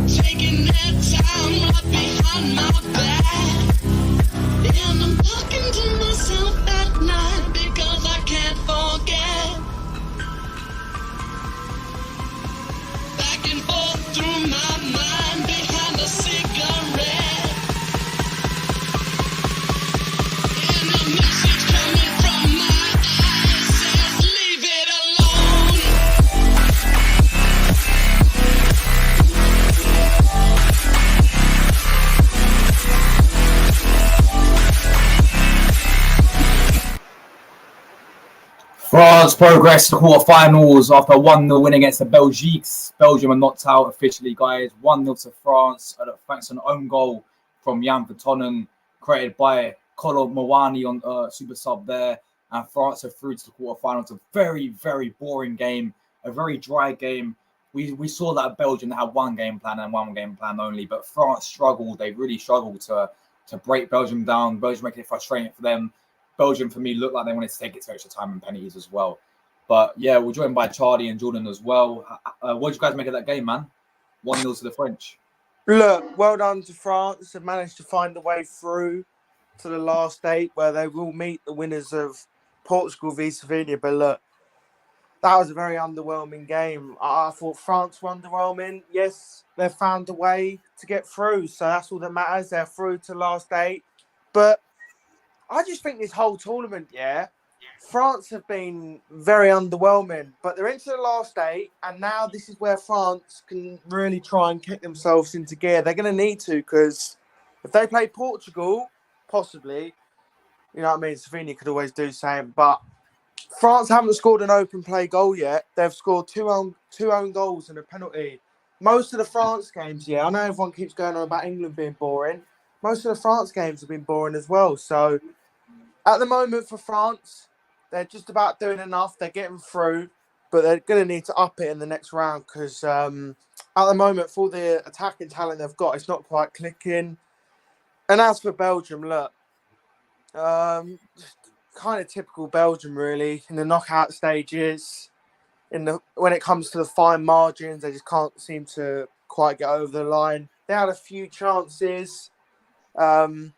Taking that time right behind my back. And I'm talking to myself at night because I can't forget. Back and forth through my mind behind a cigarette. And a message coming from my eyes says, leave it alone. France progress to quarterfinals after a 1-0 win against the Belgiques. Belgium are knocked out officially, guys. 1-0 to France, thanks to an own goal from Jan Vertonghen, created by Kolo Muani on super sub there. And France are through to the quarterfinals. A very, very boring game, a very dry game. We saw that Belgium had one game plan and one game plan only, but France struggled. They really struggled to break Belgium down. Belgium making it frustrating for them. Belgium, for me, looked like they wanted to take it to extra time and penalties as well. But yeah, we're joined by Charlie and Jordan as well. What did you guys make of that game, man? 1-0 to the French. Look, well done to France. They've managed to find a way through to the last 8 where they will meet the winners of Portugal v Slovenia. But look, that was a very underwhelming game. I thought France were underwhelming. Yes, they've found a way to get through. So that's all that matters. They're through to the last 8. But I just think this whole tournament, France have been very underwhelming, but they're into the last 8, and now this is where France can really try and kick themselves into gear. They're going to need to, because if they play Portugal, possibly, you know what I mean, Slovenia could always do the same, but France haven't scored an open play goal yet. They've scored two own goals and a penalty. Most of the France games, I know everyone keeps going on about England being boring. Most of the France games have been boring as well, so at the moment for France, they're just about doing enough. They're getting through, but they're going to need to up it in the next round because at the moment, for the attacking talent they've got, it's not quite clicking. And as for Belgium, look, kind of typical Belgium, really, in the knockout stages. When it comes to the fine margins, they just can't seem to quite get over the line. They had a few chances. They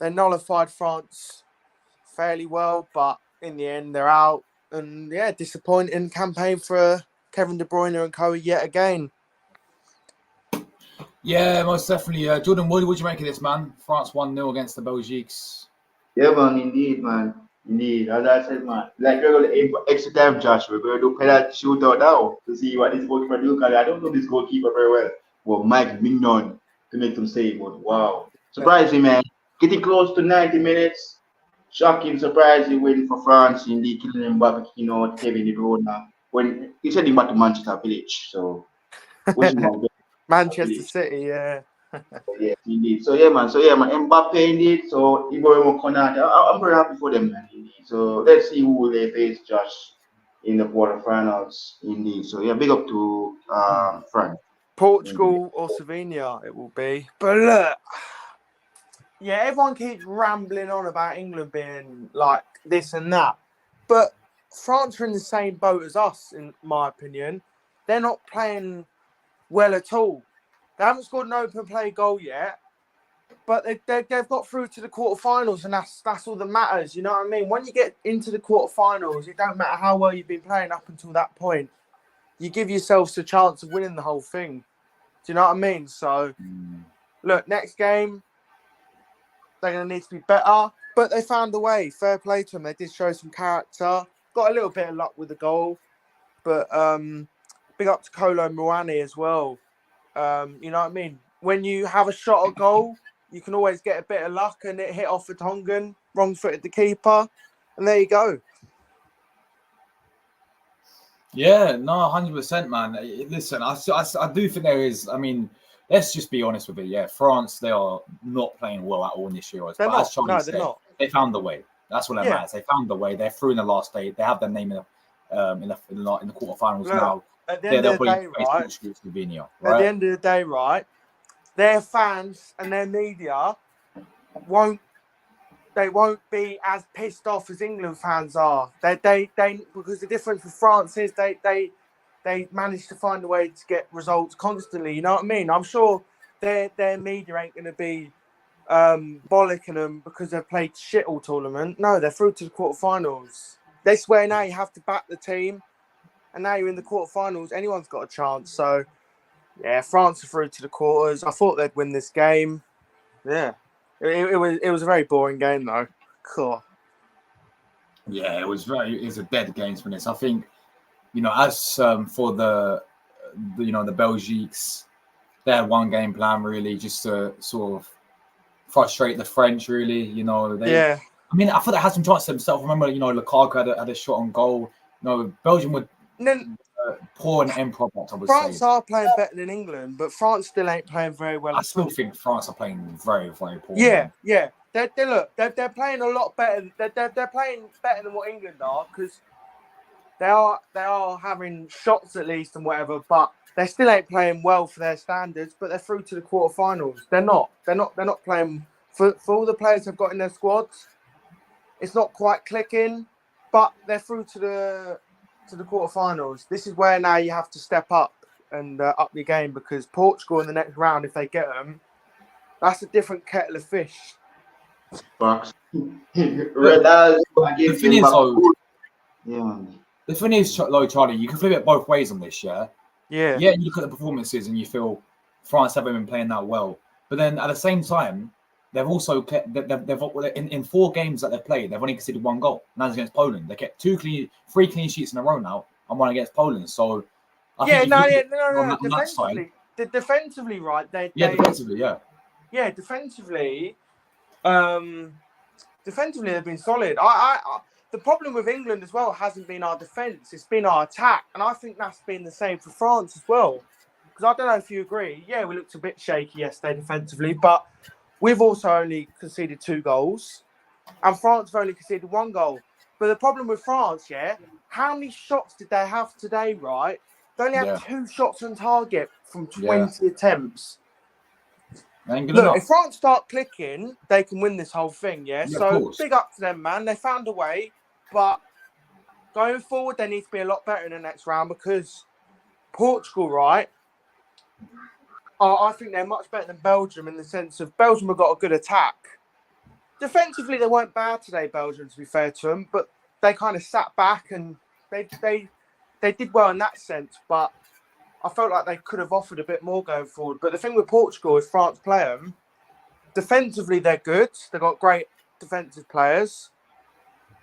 nullified France fairly well, but in the end they're out. And disappointing campaign for Kevin De Bruyne and co yet again. Yeah, most definitely. Jordan, what do you make of this, man? France 1-0 against the Belgiques. Yeah, man, indeed, man. Indeed. As I said, man, like we're going to aim for extra time, Josh. We're going to do penalty shootout now to see what this goalkeeper do. Because I don't know this goalkeeper very well. Well, Mike Mignon to make them save, but wow. Surprising, man. Getting close to 90 minutes. Shocking, surprising win for France. Indeed, killing Mbappe, kicking out Kevin De Bruyne. When he said he back to Manchester Village, so Manchester City, yeah, indeed. So man, Mbappe indeed. So Ibrahim Konate, I'm very happy for them, man. Indeed. So let's see who they face, Josh, in the quarterfinals. Indeed. So big up to France. Portugal or Slovenia, it will be. But look. Yeah, everyone keeps rambling on about England being like this and that. But France are in the same boat as us, in my opinion. They're not playing well at all. They haven't scored an open play goal yet, but they've got through to the quarterfinals, and that's all that matters. You know what I mean? When you get into the quarterfinals, it don't matter how well you've been playing up until that point. You give yourselves a chance of winning the whole thing. Do you know what I mean? So, look, next game, they're going to need to be better, but they found a way. Fair play to them. They did show some character. Got a little bit of luck with the goal, but big up to Kolo Muani as well. You know what I mean? When you have a shot at goal, you can always get a bit of luck, and it hit off Vertonghen, wrong-footed the keeper, and there you go. Yeah, no, 100%, man. Listen, I do think there is, I mean, let's just be honest with it. Yeah, France, they are not playing well at all in this year. They're but not. as Charlie said, they're not. They found the way. That's what that matters. They found the way. They're through in the last 8. They have their name in the quarterfinals now. At the end of the day, right? Slovenia, right? At the end of the day, right? Their fans and their media won't be as pissed off as England fans are. They because the difference with France is they they manage to find a way to get results constantly. You know what I mean? I'm sure their media ain't going to be bollocking them because they've played shit all tournament. No, they're through to the quarterfinals. This way now you have to back the team, and now you're in the quarterfinals. Anyone's got a chance. So yeah, France are through to the quarters. I thought they'd win this game. Yeah, it was a very boring game though. Cool. Yeah, it was a dead game for this. I think, as for the Belgiques, they had one game plan really, just to sort of frustrate the French. Really, Yeah. I mean, I thought they had some chances themselves. Remember, Lukaku had a shot on goal. Belgium were And then poor and end product, I would France say. are playing better than England, but France still ain't playing very well. I still think France are playing very, very poor. Yeah, Man. yeah. They're playing a lot better. They're playing better than what England are, because they are having shots at least and whatever, but they still ain't playing well for their standards. But they're through to the quarterfinals. They're not playing for all the players they've got in their squads. It's not quite clicking, but they're through to the quarterfinals. This is where now you have to step up and up your game, because Portugal in the next round, if they get them, that's a different kettle of fish. Fox. Ronaldo The against thing is, though, yeah. the thing is, Charlie, you can flip it both ways on this, yeah? Yeah. Yeah, you look at the performances and you feel France haven't been playing that well. But then at the same time, they've also in 4 games that they've played, they've only conceded 1 goal. And that's against Poland. They kept 3 clean sheets in a row now, and 1 against Poland. So I think No. on that side, Defensively, right? Defensively, yeah. Yeah, defensively, they've been solid. The problem with England as well hasn't been our defence; it's been our attack, and I think that's been the same for France as well. Because I don't know if you agree. Yeah, we looked a bit shaky yesterday defensively, but we've also only conceded 2 goals, and France have only conceded 1 goal. But the problem with France, how many shots did they have today? Right, they only had 2 shots on target from 20 attempts. Look, if France start clicking, they can win this whole thing, so big up to them, man. They found a way, but going forward, they need to be a lot better in the next round, because Portugal, right, I think they're much better than Belgium, in the sense of Belgium have got a good attack. Defensively, they weren't bad today, Belgium, to be fair to them, but they kind of sat back and they did well in that sense, but I felt like they could have offered a bit more going forward. But the thing with Portugal, if France play them, defensively they're good. They've got great defensive players.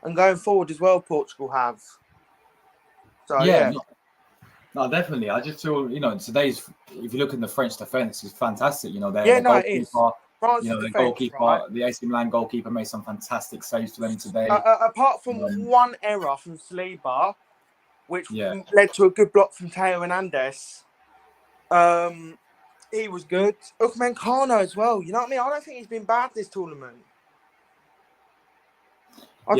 And going forward as well, Portugal have. So, yeah. No, definitely. I just feel, today's, if you look in the French defence, it's fantastic. Their it is. France's the goalkeeper, right? The AC Milan goalkeeper made some fantastic saves for them today. Apart from one error from Saliba, which led to a good block from Teo Hernandez. He was good. Upamecano as well. You know what I mean? I don't think he's been bad this tournament. I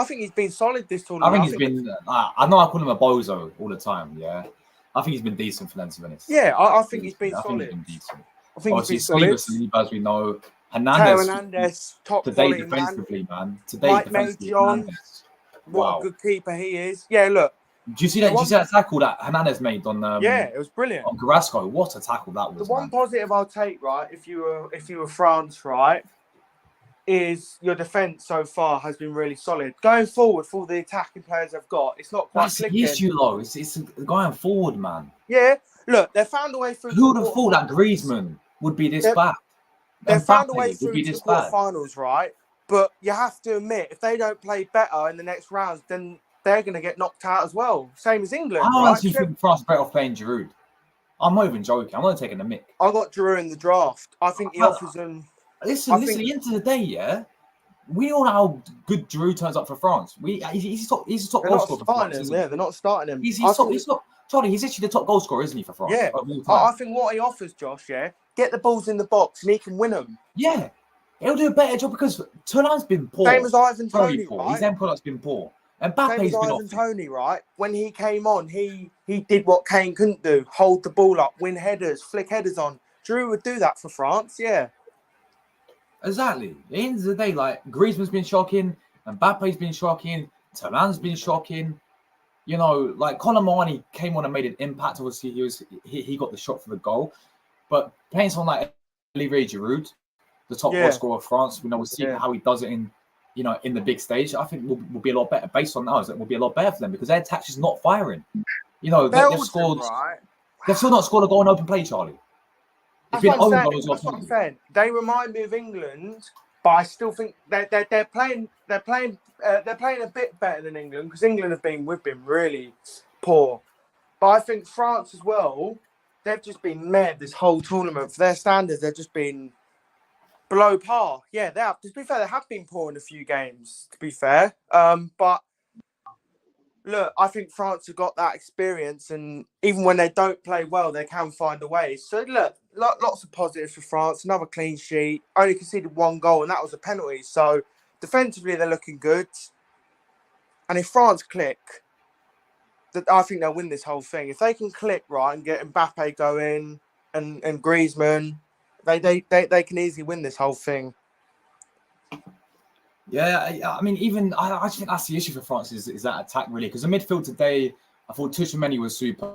think he's been solid this tournament. I think he's been. I know I call him a bozo all the time. Yeah, I think he's been decent for them, to be honest. Yeah, I think he's been solid. I think he's been decent. I think he's been solid. Saliba, as we know, Teo Hernandez, top today volley, defensively, man. Today Mike defensively, Hernandez. What a good keeper he is. Yeah, look. Do you see that? Did you see that tackle that Hernandez made on? It was brilliant. On Carrasco, what a tackle that was. The one positive I'll take, right, if you were France, right, is your defence so far has been really solid. Going forward, for all the attacking players they've got, it's not quite clicking. That's the issue, though. It's going forward, man. Yeah, look, they found a way through. Who would have thought that Griezmann would be this bad? They found a way through to the quarterfinals, right? But you have to admit, if they don't play better in the next rounds, then they're going to get knocked out as well. Same as England. I actually think France are better off playing Giroud. I'm not even joking. I'm not taking the mick. I got Giroud in the draft. I think he offers them. Listen. At the end of the day, we all know how good Giroud turns up for France. He's top goal scorer for France. They're not starting him. He's actually the top goal scorer, isn't he, for France? Yeah. I think what he offers, Josh, get the balls in the box and he can win them. Yeah. He'll do a better job, because Turan's been poor. Same as Ivan Toney, right? His end product's been poor. And Mbappe's been Ivan Toney, right? When he came on, he did what Kane couldn't do: hold the ball up, win headers, flick headers on. Giroud would do that for France, yeah. Exactly. At the end of the day, like, Griezmann's been shocking, Mbappe's been shocking, Turan's been shocking. like Colin Marnie came on and made an impact. Obviously, he got the shot for the goal, but playing someone like Olivier Giroud, the top goal scorer of France, we're seeing how he does it in the big stage. I think will be a lot better based on that. It will be a lot better for them because their attack is not firing. They've scored. Right? They've still not scored a goal in open play, Charlie. It's That's been what I'm own saying. goals. That's what I'm saying. They remind me of England, but I still think they're playing a bit better than England because England we've been really poor. But I think France as well, they've just been mad this whole tournament. For their standards, they've just been below par. Yeah, they have. To be fair, they have been poor in a few games, to be fair. But look, I think France have got that experience, and even when they don't play well, they can find a way. So look, lots of positives for France. Another clean sheet. Only conceded one goal, and that was a penalty. So defensively, they're looking good. And if France click, I think they'll win this whole thing. If they can click right and get Mbappe going and Griezmann, they can easily win this whole thing. Yeah, I mean, even I just think that's the issue for France is that attack really, because the midfield today, I thought Tchouaméni was super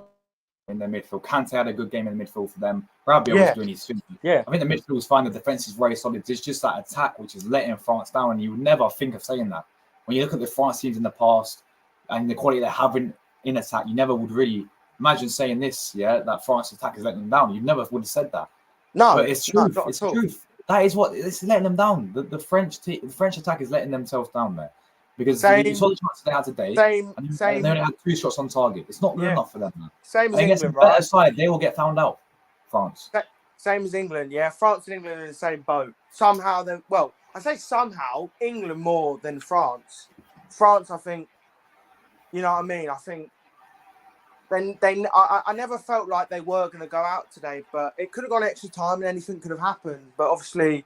in their midfield. Kante had a good game in the midfield for them. Rabiot was doing his thing. Yeah, I think the midfield was fine. The defense is very solid. It's just that attack which is letting France down, and you would never think of saying that when you look at the France teams in the past and the quality they have in attack. You never would really imagine saying this. Yeah, that France attack is letting them down. You never would have said that. No, but it's truth. It's truth. That is what it's letting them down. The French attack is letting themselves down there because you saw the chances they had today. And they only had 2 shots on target. It's not good enough for them. Man. Same as England, right? Better side, they will get found out. France. Same as England, yeah. France and England are in the same boat. Somehow, I say somehow England more than France. France, I think, you know what I mean. I think I never felt like they were going to go out today, but it could have gone extra time and anything could have happened. But obviously,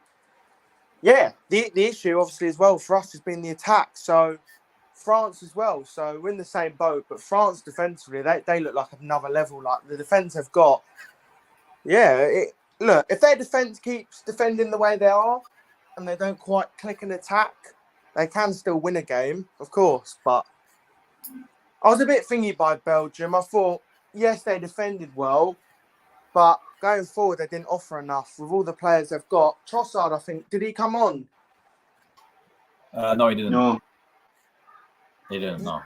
yeah, the issue obviously as well for us has been the attack. So France as well. So we're in the same boat, but France defensively, they look like another level. Like the defense they've got. Yeah, look, if their defense keeps defending the way they are and they don't quite click an attack, they can still win a game, of course, but I was a bit thingy by Belgium. I thought, yes, they defended well, but going forward, they didn't offer enough with all the players they've got. Trossard, I think, did he come on? No, he didn't. No. He didn't, no.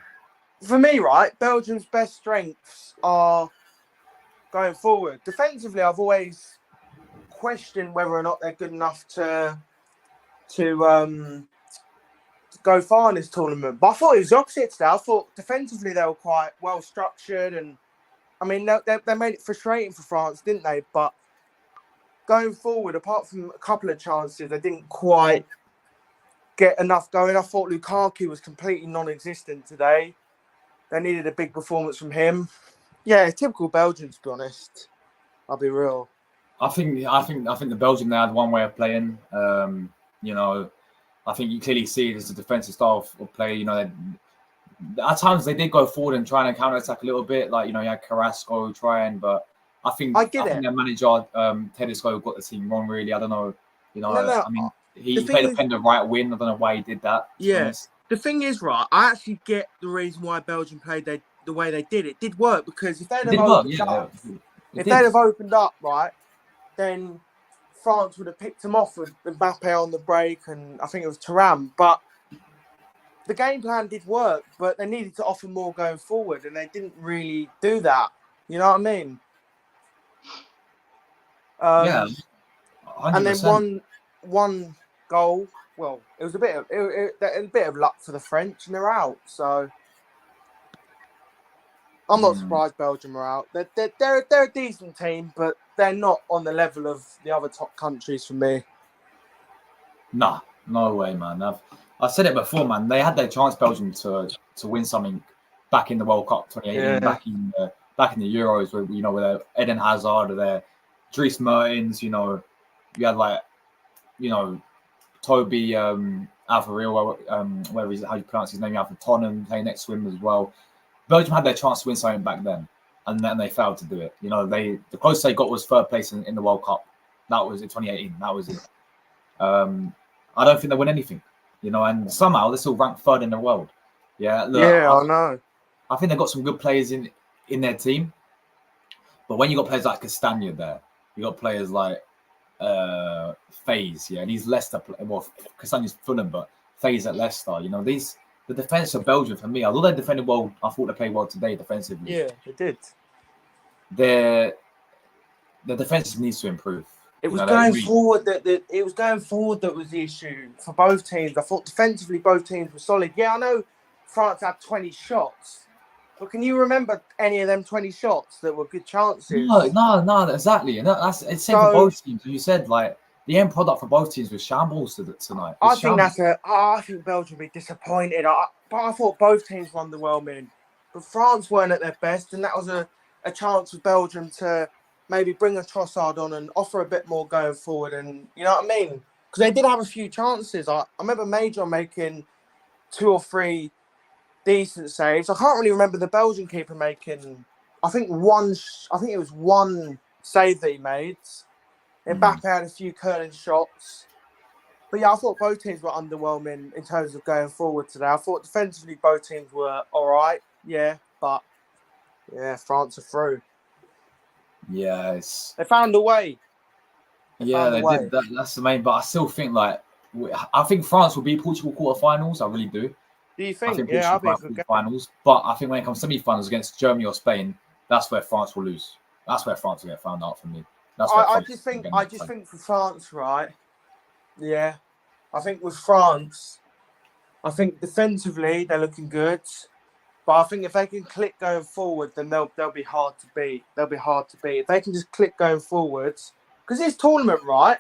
For me, right, Belgium's best strengths are going forward. Defensively, I've always questioned whether or not they're good enough to go far in this tournament. But I thought it was the opposite today. I thought defensively they were quite well structured, and I mean they made it frustrating for France, didn't they? But going forward, apart from a couple of chances, they didn't quite get enough going. I thought Lukaku was completely non-existent today. They needed a big performance from him. Yeah, typical Belgian, to be honest. I'll be real. I think the Belgium, they had one way of playing. I think you clearly see it as a defensive style of play. At times they did go forward and try and counter attack a little bit. Like you had Carrasco trying, but I think their manager Tedesco got the team wrong. Really, I don't know. I mean, he played a pen the right win. I don't know why he did that. Yes, the thing is, right. I actually get the reason why Belgium played the way they did. It did work because if they'd have opened up, right, then France would have picked him off with Mbappe on the break, and I think it was Thuram. But the game plan did work, but they needed to offer more going forward, and they didn't really do that. You know what I mean? 100%. And then one goal. Well, it was a bit of luck for the French, and they're out. So I'm not surprised Belgium are out. They're a decent team, but they're not on the level of the other top countries for me. Nah, no way, man. I've said it before, man. They had their chance, Belgium, to win something back in the World Cup 2018, back in the Euros, with Eden Hazard, there, Dries Mertens. You had Toby Alvarez, whatever how you pronounce his name. You have Tottenham playing next to him as well. Belgium had their chance to win something back then, and then they failed to do it. The closest they got was third place in the World Cup. That was in 2018. That was it. I don't think they win anything, and somehow they're still ranked third in the world. Yeah, look, I know. I think they've got some good players in their team. But when you got players like Castagna there, you got players like Faze, and he's Leicester. Well, Castagna's Fulham, but Faze at Leicester. The defense of Belgium for me, although they defended well, I thought they played well today defensively. Yeah, they did. The defense needs to improve. It was going forward that was the issue for both teams. I thought defensively both teams were solid. Yeah, I know France had 20 shots, but can you remember any of them 20 shots that were good chances? No, exactly. And that's it's same for both teams. You said like the end product for both teams was shambles tonight. I think Belgium will be disappointed. But I thought both teams were underwhelming. But France weren't at their best, and that was a chance for Belgium to maybe bring a Trossard on and offer a bit more going forward. And you know what I mean? Because they did have a few chances. I remember Major making 2 or 3 decent saves. I can't really remember the Belgian keeper making. I think it was one save that he made. Mbappe had a few curling shots. But yeah, I thought both teams were underwhelming in terms of going forward today. I thought defensively both teams were all right. Yeah, but yeah, France are through. Yes. They found a way. They did. That's the main. But I still think I think France will be Portugal quarterfinals. I really do. Do you think? I think Yeah, Portugal will be finals. But I think when it comes to semi-finals against Germany or Spain, that's where France will lose. That's where France will get found out for me. I just think for France, right? Yeah, I think with France, I think defensively they're looking good. But I think if they can click going forward, then they'll be hard to beat. They'll be hard to beat. If they can just click going forwards, because this tournament, right?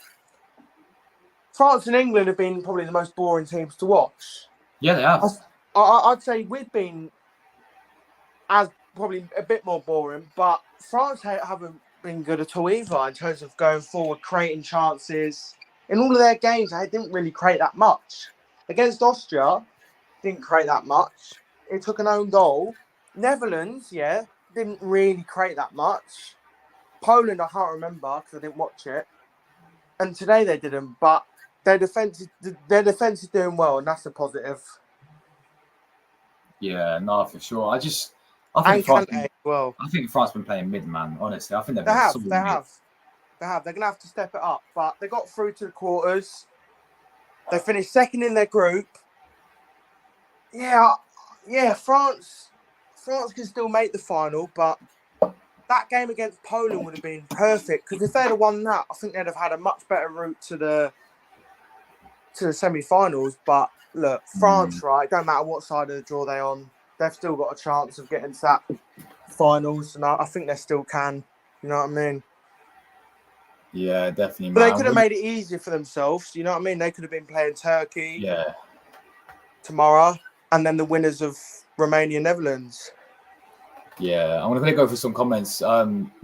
France and England have been probably the most boring teams to watch. Yeah, they have. I'd say we've been as probably a bit more boring, but France haven't been good at all either in terms of going forward, creating chances. In all of their games, they didn't really create that much. Against Austria, didn't create that much. It took an own goal. Netherlands, didn't really create that much. Poland, I can't remember because I didn't watch it. And today they didn't, but their defense is doing well, and that's a positive. Yeah, no, for sure. I think France as well. I think France been playing mid, man. Honestly, I think they have. They're gonna have to step it up, but they got through to the quarters. They finished second in their group. Yeah, France can still make the final, but that game against Poland would have been perfect because if they'd have won that, I think they'd have had a much better route to the semi-finals. But look, France, right? Don't matter what side of the draw they're on, they've still got a chance of getting to that finals, and I think they still can. You know what I mean? Yeah, definitely. But they could have made it easier for themselves. You know what I mean? They could have been playing Turkey tomorrow, and then the winners of Romania, Netherlands. Yeah, I'm going to go through some comments.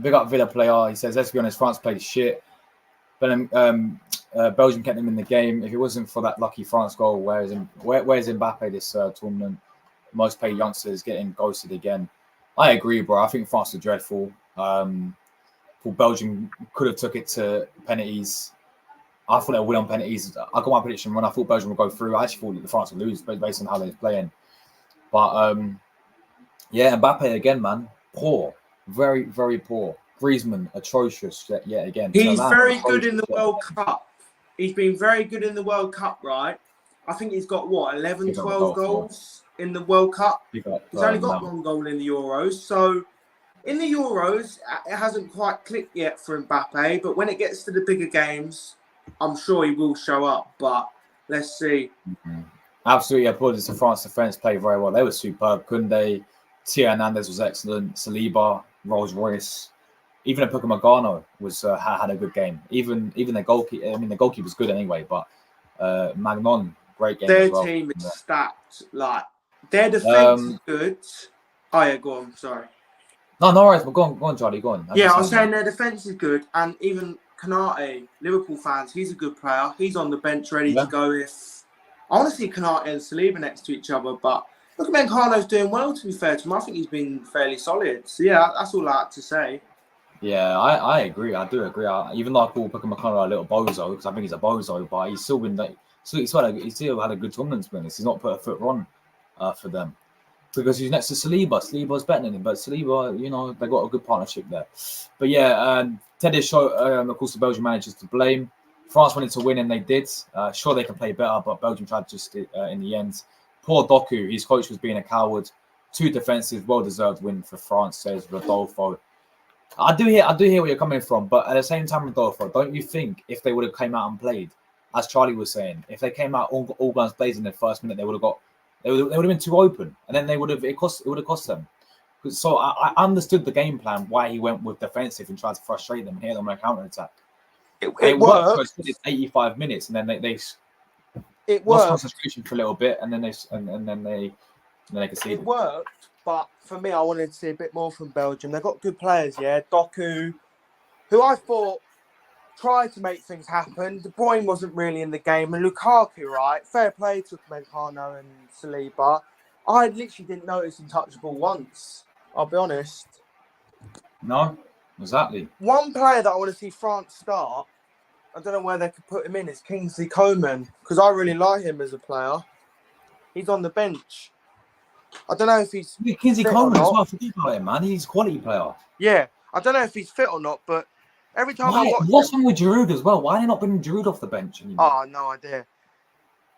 Big up Villa player. He says, let's be honest, France played shit. But Belgium kept them in the game. If it wasn't for that lucky France goal, where's Mbappe this tournament? Most paid youngsters getting ghosted again. I agree, bro. I think France are dreadful. Belgium could have took it to penalties. I thought they would win on penalties. I got my prediction when I thought Belgium would go through. I actually thought that France would lose based on how they're playing. But Mbappe again, man. Poor. Very, very poor. Griezmann, atrocious yet again. He's very good in the World Cup. He's been very good in the World Cup, right? I think he's got, 11, 12 goals in the World Cup. He's only got 1 goal in the Euros. So in the Euros, it hasn't quite clicked yet for Mbappe. But when it gets to the bigger games, I'm sure he will show up. But let's see. Mm-hmm. Absolutely, apologies to France defence. Played very well. They were superb. Koundé, Thierry Hernandez was excellent. Saliba, Rolls Royce. Even Upamecano was had a good game. Even the goalkeeper. I mean, the goalkeeper was good anyway. But Magnon, great game. Their as well. team is stacked. Like their defense is good. Oh yeah, go on. Sorry. No worries. But go on, Charlie. Go on. I was saying their defense is good, and even Konate, Liverpool fans, he's a good player. He's on the bench ready to go if. I want to see Konate and Saliba next to each other, but Upamecano's doing well, to be fair to him. I think he's been fairly solid. So, yeah, that's all I had to say. Yeah, I agree. I do agree. Even though I call Upamecano a little bozo, because I think he's a bozo, but he's still been he still had a good tournament, to be honest. He's not put a foot wrong for them. because he's next to Saliba. Saliba's better than him, but Saliba, you know, they got a good partnership there. But yeah, Teddy showed, of course, the Belgian managers to blame. France wanted to win, and they did. Sure, they can play better, but Belgium tried just in the end. Poor Doku, his coach was being a coward. Too defensive, well-deserved win for France, says Rodolfo. I do hear where you're coming from, but at the same time, Rodolfo, don't you think if they would have came out and played, as Charlie was saying, if they came out all guns blazing in the first minute, they would have been too open, and then it would have cost them. So I understood the game plan why he went with defensive and tried to frustrate them and hit them on a counter attack. It worked. For 85 minutes, and then they It lost worked. concentration for a little bit, and then they conceded. It worked, but for me, I wanted to see a bit more from Belgium. They've got good players, yeah. Doku, who I thought tried to make things happen. De Bruyne wasn't really in the game, and Lukaku, right? Fair play to Meccano and Saliba. I literally didn't notice Untouchable once. I'll be honest. No, exactly. One player that I want to see France start, I don't know where they could put him in, is Kingsley Coman, because I really like him as a player. He's on the bench. I don't know if he's Kingsley fit or Coleman as not. well. Forget about him, man. He's a quality player. Yeah, I don't know if he's fit or not, but every time I watch What's him, wrong with Giroud as well? Why are they not bringing Giroud off the bench anymore? oh, no idea.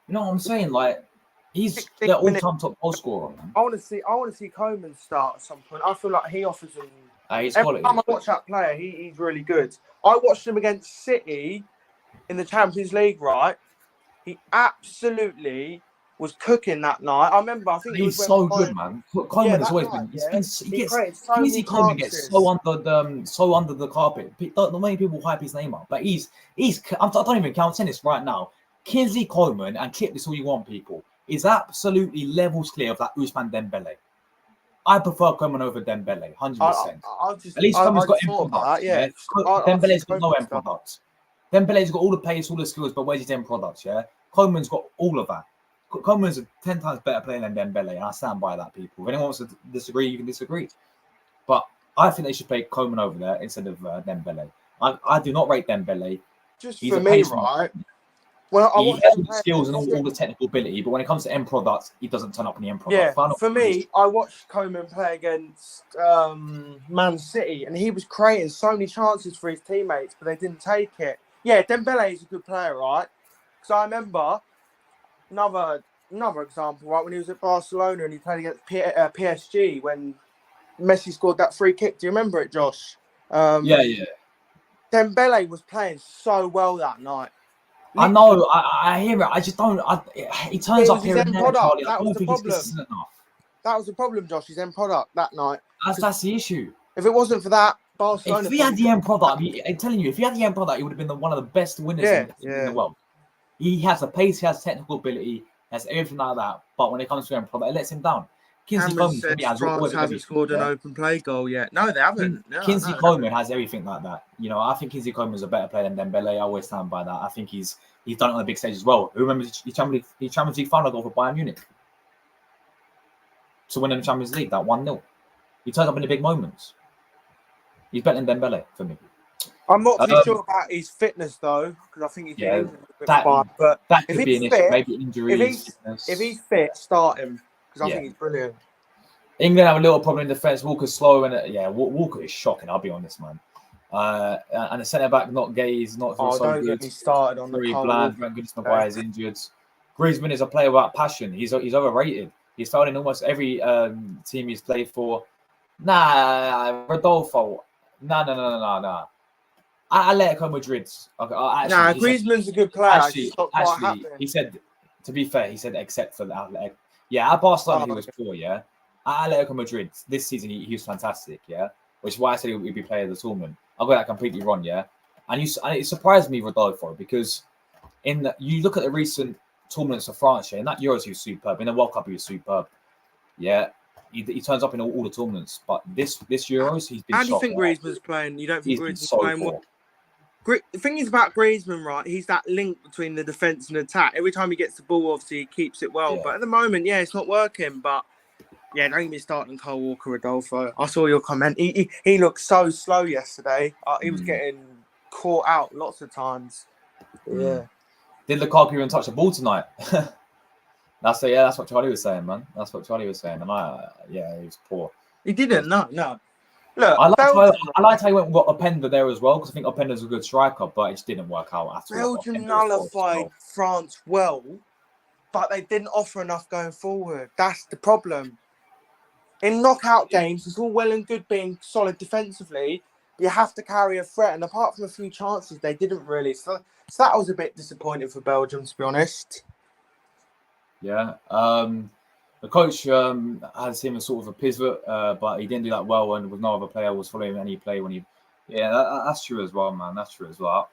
You know what I'm saying? Like, he's 16 the all-time minutes. top goal scorer, man. I want to see Coman start at some point. I feel like he offers them. He's Every quality. time I watch that player, he's really good. I watched him against City in the Champions League, right? He absolutely was cooking that night. I remember, I think it was He's so when good, man. Coleman has that always night, been. he created so many Kingsley Coleman gets chances. so under the carpet. Not many people hype his name up, but I don't even count this right now. Kingsley Coleman, and clip this all you want, people, is absolutely levels clear of that Ousmane Dembele. I prefer Coleman over Dembele, 100%. At least Coleman's got end products. Yeah. Dembele's got no end products. Dembele's got all the pace, all the skills, but where's his end products? Yeah, Coleman's got all of that. Coleman's a 10 times better player than Dembele, and I stand by that, people. If anyone wants to disagree, you can disagree. But I think they should play Coleman over there instead of Dembele. I do not rate Dembele. Just He's for a me, pace right? Well, I He watched has him all the play skills and against all the technical ability, but when it comes to end products, he doesn't turn up in the end product. Yeah, Final for finish. me, I watched Coleman play against Man City, and he was creating so many chances for his teammates, but they didn't take it. Yeah, Dembele is a good player, right? Because I remember another example, right, when he was at Barcelona and he played against PSG when Messi scored that free kick. Do you remember it, Josh? Yeah. Dembele was playing so well that night. I know. I hear it. I just don't. He turns It up was here his and end there, product. Charlie. I That don't was the think he's problem. consistent enough. That was the problem, Josh. His end product that night. That's the issue. If it wasn't for that, Barcelona. If he had the end product, I'm telling you, if he had the end product, he would have been one of the best winners in the world. He has the pace, he has technical ability, has everything like that. But when it comes to end product, it lets him down. Kingsley Coleman for me has France hasn't scored an open play goal yet. No, they haven't. Kingsley Coleman has everything like that. You know, I think Kingsley Coleman is a better player than Dembele. I always stand by that. I think he's done it on the big stage as well. Who remembers his Champions League final goal for Bayern Munich to win in the Champions League, that 1-0. He turns up in the big moments. He's better than Dembele for me. I'm not too sure about his fitness though, because I think he's been injured a bit fine. But that could be an issue. Maybe injuries. If he's fit, start him because I think he's brilliant. England have a little problem in defence. Walker's slow, and Walker is shocking. I'll be honest, man. And the centre back, not Gaze, not so don't good. get me started on very the bland. Thank goodness Maguire is injured. Griezmann is a player without passion. He's overrated. He's fouled in almost every team he's played for. Nah, Rodolfo. Nah. Atletico Madrid. Griezmann's a good player. Actually, he said, to be fair, he said except for the Atletico. Yeah, at Barcelona he was poor, yeah. At Atletico Madrid this season he was fantastic, yeah. Which is why I said he would be player of the tournament. I got that completely wrong, yeah. And it surprised me, Rodolfo, because you look at the recent tournaments for France, yeah, in that Euros he was superb. In the World Cup he was superb. Yeah. He turns up in all the tournaments, but this Euros he's been. How do you think Griezmann's playing? You don't think Griezmann's playing well? The thing is about Griezmann, right? He's that link between the defense and attack. Every time he gets the ball, obviously he keeps it well. Yeah. But at the moment, it's not working. But don't get me starting Kyle Walker, Rodolfo. I saw your comment. He looked so slow yesterday. He was getting caught out lots of times. Yeah. Did Lukaku even touch the ball tonight? That's what Charlie was saying, man. That's what Charlie was saying. And he was poor. He didn't. No. Look, I Belgium, liked how he went with Openda there as well, because I think Openda's a good striker, but it just didn't work out at all. Belgium nullified France well, but they didn't offer enough going forward. That's the problem. In knockout games, it's all well and good being solid defensively. You have to carry a threat, and apart from a few chances, they didn't really. So that was a bit disappointing for Belgium, to be honest. Yeah. The coach has him as sort of a pivot, but he didn't do that well, and with no other player was following any play when he. Yeah, that's true as well, man. That's true as well.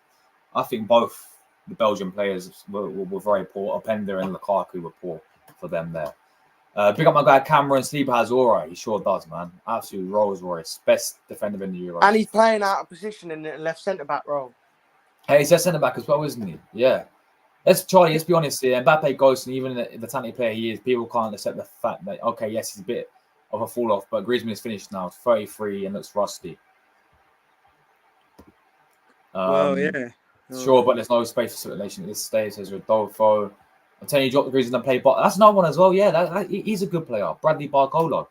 I think both the Belgian players were very poor. Openda and Lukaku were poor for them there. Pick up my guy Cameron. Sleeper has aura. He sure does, man. Absolute Rolls Royce, best defender in the Euros. And he's playing out of position in the left centre back role. Hey, he's a centre back as well, isn't he? Yeah. Let's be honest here. Mbappe goes, and even the talented player he is, people can't accept the fact that, okay, yes, he's a bit of a fall off, but Griezmann is finished now, 33 and looks rusty. Yeah. Sure, but there's no space for circulation at this stage. Says Rodolfo. I'm telling you, drop the Griezmann and play, but that's another one as well. Yeah, he's a good player. Bradley Barcola.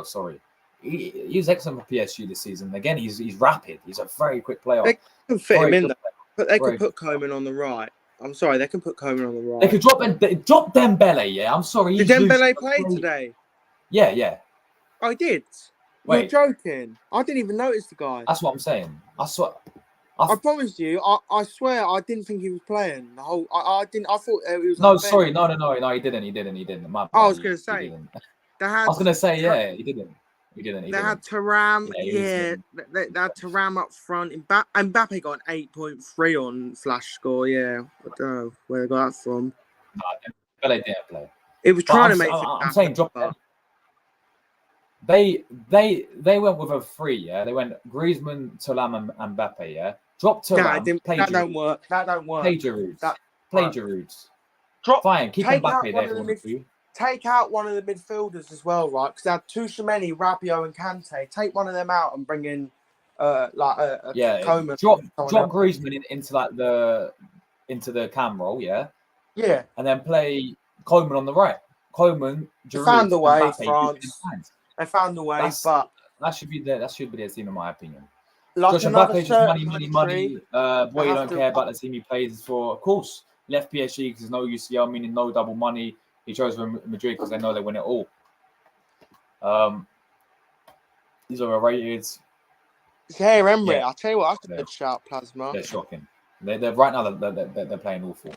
Sorry. He was excellent for PSG this season. Again, he's rapid. He's a very quick player. They can fit him in, but they Very could put Coman on the right. I'm sorry, they can put Coman on the right. They could drop Dembele. Yeah, I'm sorry. Did Dembele play today? Yeah. I did. Wait. You're joking. I didn't even notice the guy. That's what I'm saying. I swear. I promise you. I swear, I didn't think he was playing the whole. I didn't. I thought it was. No, sorry, no. He didn't. I was going to say. I was going to say, yeah, he didn't. They had Thuram. They had Thuram up front. Mbappe got an 8.3 on Flash Score. Yeah, I don't know where they got that from. No, Dembele didn't play. It was trying to make. I'm saying drop them. They went with a 3. Yeah, they went Griezmann, Thuram, and Mbappe. Yeah, drop Thuram. That don't work. Play Giroud. Play Giroud. Fine, keep Mbappe there. Take out one of the midfielders as well, right? Because they had Tchouaméni, Rabiot, and Kante. Take one of them out and bring in Coman. Drop Griezmann into the cam role, yeah. Yeah. And then play Coman on the right. Giroud. They found the way, Mbappe, France. They found the way, but that should be their team in my opinion. Like Josh Mbappe is just money. Boy, you don't care about the team he plays for. Of course, left PSG because there's no UCL, meaning no double money. He chose Madrid because they know they win it all. These are overrated. Yeah, Emery. I'll tell you what, that's a good shout, Plasma. They're shocking. They're right now. They're playing awful.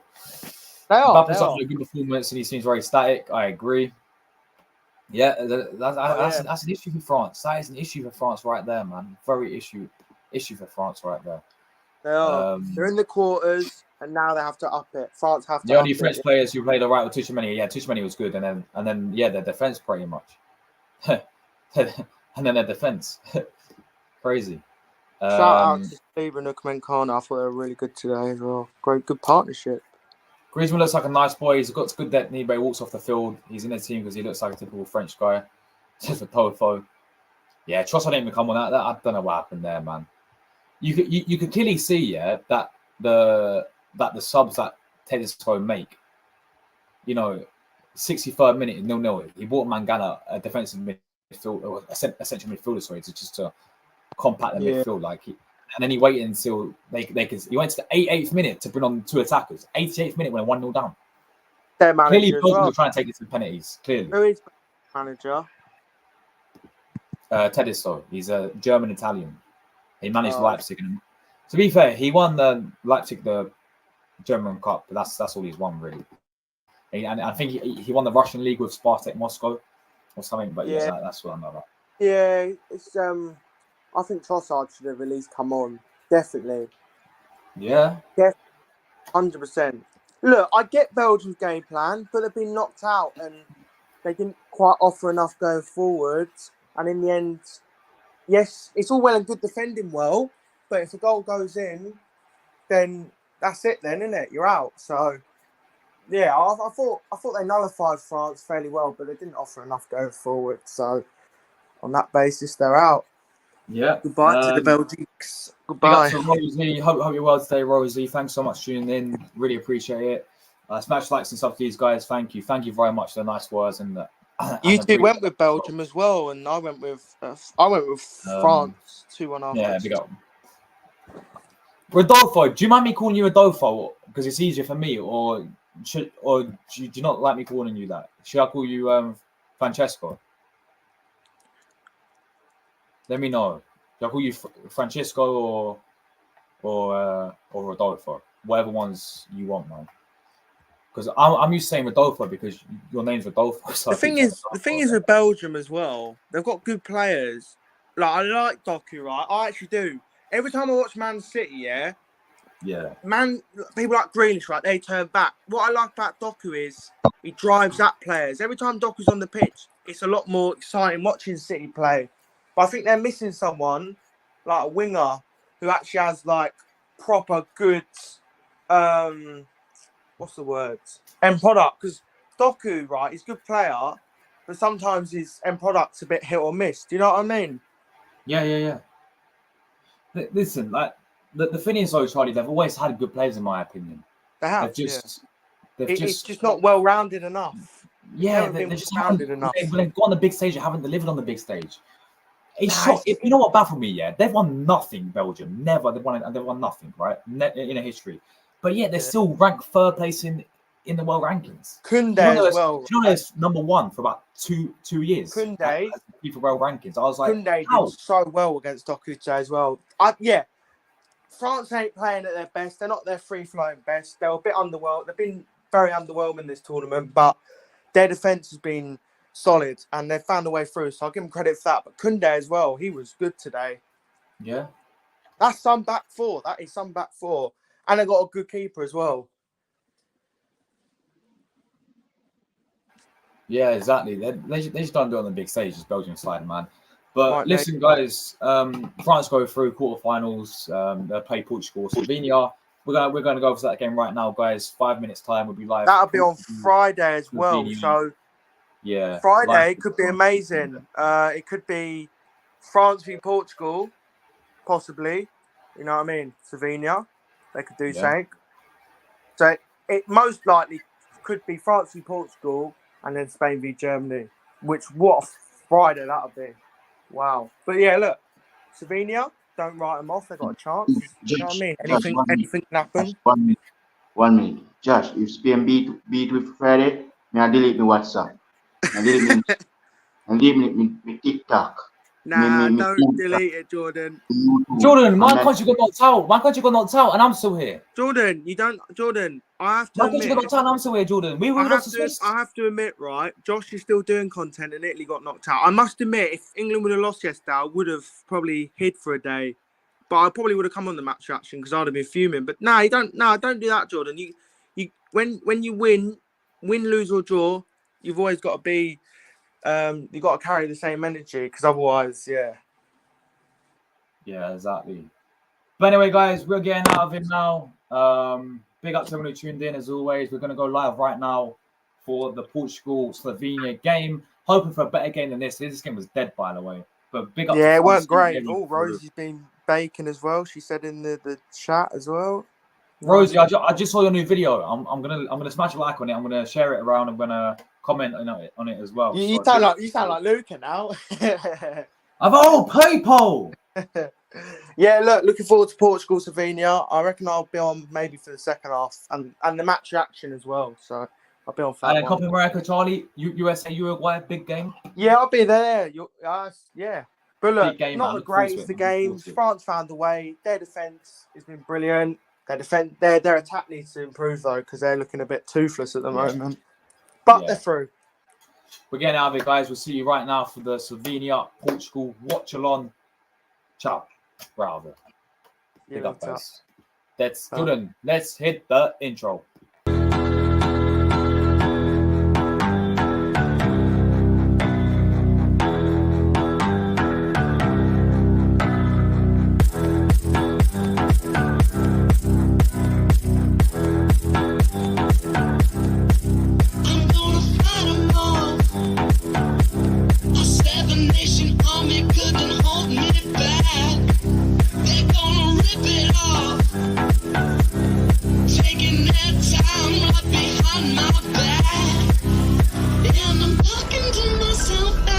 They are. Mbappe's up to a good performance, and he seems very static. I agree. Yeah, that's an issue for France. That is an issue for France right there, man. Very issue for France right there. They are. They're in the quarters. And now they have to up it. France have to. The only French players who played all right with Tchouaméni. Yeah, Tchouaméni was good, and then their defense pretty much. And then their defense, crazy. Shout out to Stephen Ukmenkana. I thought they were really good today as well. Good partnership. Griezmann looks like a nice boy. He's got good depth, but he walks off the field. He's in the team because he looks like a typical French guy. Just a Tofo. Yeah, Trossard didn't even come on that. I don't know what happened there, man. You could clearly see, that the subs that Tedesco make, 63rd minute, 0-0. He brought Mangala, a defensive midfield, or essential midfielder, sorry, to compact the midfield. And then he waited until they could. He went to the 88th minute to bring on 2 attackers. 88th minute when they're 1-0 down. Their manager clearly, were trying to take it to penalties. Clearly, who is manager? Tedesco. He's a German Italian. He managed Leipzig. And, to be fair, he won the Leipzig the German Cup, but that's all he's won really. And I think he won the Russian league with Spartak Moscow or something. But that's what I know about. Yeah, it's I think Trossard should have at least come on. Definitely. Yeah. 100%. Look, I get Belgium's game plan, but they've been knocked out and they didn't quite offer enough going forward. And in the end, yes, it's all well and good defending well, but if a goal goes in, then that's it then, isn't it? You're out. So, yeah, I thought they nullified France fairly well, but they didn't offer enough going forward. So, on that basis, they're out. Yeah. Goodbye to the Belgians. Goodbye. Rosie. Hope you're well today, Rosie. Thanks so much for tuning in. Really appreciate it. Smash likes and stuff to these guys. Thank you very much for the nice words and the. You and the two brief- went with Belgium as well, and I went with France 2-1 Yeah, half. big up. Rodolfo, do you mind me calling you Rodolfo because it's easier for me, or do you not like me calling you that? Should I call you Francesco? Let me know. Should I call you Francisco or Rodolfo? Whatever ones you want, man. Because I'm used to saying Rodolfo because your name's Rodolfo. So The thing is with Belgium as well, they've got good players. Like I like Doku, right? I actually do. Every time I watch Man City, yeah, people like Grealish, right? They turn back. What I like about Doku is he drives at players. Every time Doku's on the pitch, it's a lot more exciting watching City play. But I think they're missing someone like a winger who actually has like proper good, what's the word? End product. Because Doku, right, he's a good player, but sometimes his end product's a bit hit or miss. Do you know what I mean? Yeah. Listen, like the thing is, though, Charlie, they've always had good players, in my opinion. They have. It's just not well rounded enough. Yeah, they just haven't. enough. They've gone on the big stage. They haven't delivered on the big stage. You know what baffled me? Yeah, they've won nothing. Belgium never. They've won nothing, right? In a history, but yeah, they're still ranked third place in the world rankings. Kunde as well. Do you know they're number one for about two years? Kunde, FIFA world rankings. I was like, Kunde did so well against Doku today as well. France ain't playing at their best. They're not their free-flowing best. They're a bit underwhelmed. They've been very underwhelming this tournament, but their defense has been solid and they've found a way through. So I'll give them credit for that. But Kunde as well, he was good today. Yeah. That's some back four. That is some back four. And they got a good keeper as well. Yeah, exactly. They just don't do it on the big stage. It's Belgium side, man. But Right, listen, guys, France go through quarterfinals. They play Portugal, Slovenia. We're going to go over that game right now, guys. 5 minutes time. We'll be live. That'll be on Friday as well. Slovenia. So yeah, Friday could be amazing. It could be France v Portugal, possibly. You know what I mean? Slovenia, they could do something. So it most likely could be France v Portugal and then Spain v Germany. What a Friday that'll be! Wow. But yeah, look, Slovenia, don't write them off. They've got a chance. You know what I mean? Anything can happen. 1 minute. Josh, if Spain beat with Friday, I delete my WhatsApp. I delete me TikTok. Nah, don't delete it, Jordan. Jordan, my country got knocked out. And I'm still here. Jordan, I have to My country got knocked out and I'm still here, Jordan. We were not dismissed. I have to admit, right, Josh is still doing content and Italy got knocked out. I must admit, if England would have lost yesterday, I would have probably hid for a day. But I probably would have come on the match reaction because I'd have been fuming. But don't do that, Jordan. You when you win, lose or draw, you've always got to be you've got to carry the same energy because otherwise, yeah. Yeah, exactly. But anyway, guys, we're getting out of it now. Big up to everyone who tuned in as always. We're going to go live right now for the Portugal-Slovenia game. Hoping for a better game than this. This game was dead, by the way. But big up to it weren't France. great. Oh, Rosie's been baking as well. She said in the chat as well. Rosie, I just saw your new video. I'm gonna smash a like on it. I'm gonna share it around. I'm gonna comment on it as well. You sound like Luca now. Of all people. Yeah, looking forward to Portugal, Slovenia. I reckon I'll be on maybe for the second half and the match reaction as well. So I'll be on. And Copa America, Charlie, USA, Uruguay, big game. Yeah, I'll be there. Yeah. But look, game, not man. the greatest of games. France found a way. Their defense has been brilliant. Their attack needs to improve though because they're looking a bit toothless at the moment. But they're through. We're getting out of it, guys. We'll see you right now for the Slovenia Portugal watch along. Ciao, bravo. Big up, guys. That's Jordan. Let's hit the intro. Taking that talking to myself